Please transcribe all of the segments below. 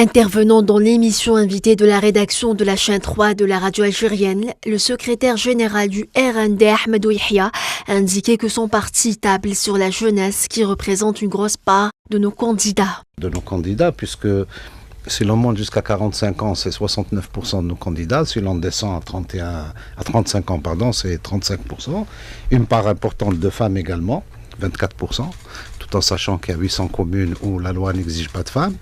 Intervenant dans l'émission invitée de la rédaction de la chaîne 3 de la radio algérienne, le secrétaire général du RND, Ahmadou Yahya, a indiqué que son parti table sur la jeunesse qui représente une grosse part de nos candidats. Puisque si l'on monte jusqu'à 45 ans, c'est 69% de nos candidats. Si l'on descend à 35 ans, c'est 35%. Une part importante de femmes également, 24%. En sachant qu'il y a 800 communes où la loi n'exige pas de femmes.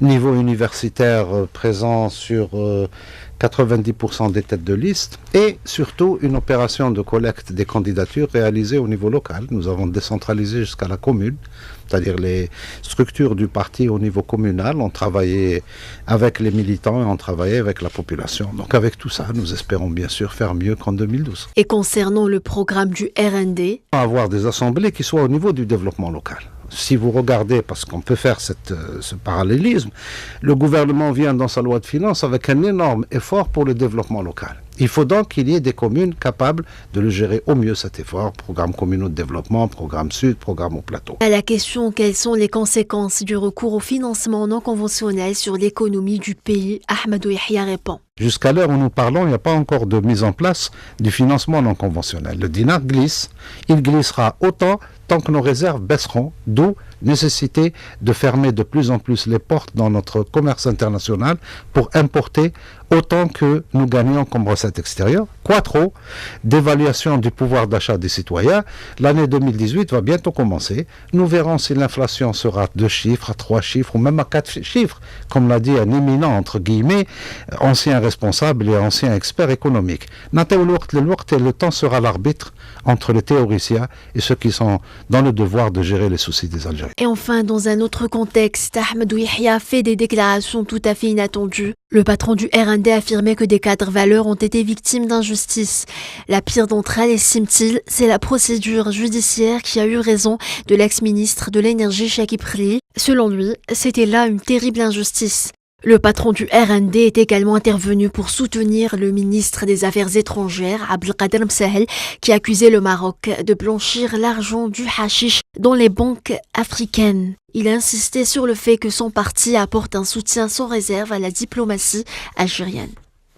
Niveau universitaire, présent sur 90% des têtes de liste. Et surtout, une opération de collecte des candidatures réalisée au niveau local. Nous avons décentralisé jusqu'à la commune, c'est-à-dire les structures du parti au niveau communal ont travaillé avec les militants et ont travaillé avec la population. Donc avec tout ça, nous espérons bien sûr faire mieux qu'en 2012. Et concernant le programme du RND, avoir des assemblées qui soient au niveau du développement local. Si vous regardez, parce qu'on peut faire ce parallélisme, le gouvernement vient dans sa loi de finances avec un énorme effort pour le développement local. Il faut donc qu'il y ait des communes capables de le gérer au mieux cet effort, programme communaux de développement, programme Sud, programme au plateau. À la question quelles sont les conséquences du recours au financement non conventionnel sur l'économie du pays, Ahmadou Yahya répond. Jusqu'à l'heure où nous parlons, il n'y a pas encore de mise en place du financement non conventionnel. Le dinar glisse, il glissera autant tant que nos réserves baisseront, d'où nécessité de fermer de plus en plus les portes dans notre commerce international pour importer autant que nous gagnons comme recettes extérieures. Quattro, d'évaluation du pouvoir d'achat des citoyens. L'année 2018 va bientôt commencer. Nous verrons si l'inflation sera 2 chiffres, à 3 chiffres ou même à 4 chiffres, comme l'a dit un éminent, entre guillemets, ancien responsable et ancien expert économique. Le temps sera l'arbitre entre les théoriciens et ceux qui sont dans le devoir de gérer les soucis des Algériens. Et enfin, dans un autre contexte, Ahmadou Yahya fait des déclarations tout à fait inattendues. Le patron du RND a affirmé que des cadres valeurs ont été victimes d'injustice. La pire d'entre elles, estime-t-il, c'est la procédure judiciaire qui a eu raison de l'ex-ministre de l'énergie Chakib Khli. Selon lui, c'était là une terrible injustice. Le patron du RND est également intervenu pour soutenir le ministre des Affaires étrangères, Abdelkader Msahel, qui accusait le Maroc de blanchir l'argent du hashish dans les banques africaines. Il a insisté sur le fait que son parti apporte un soutien sans réserve à la diplomatie algérienne.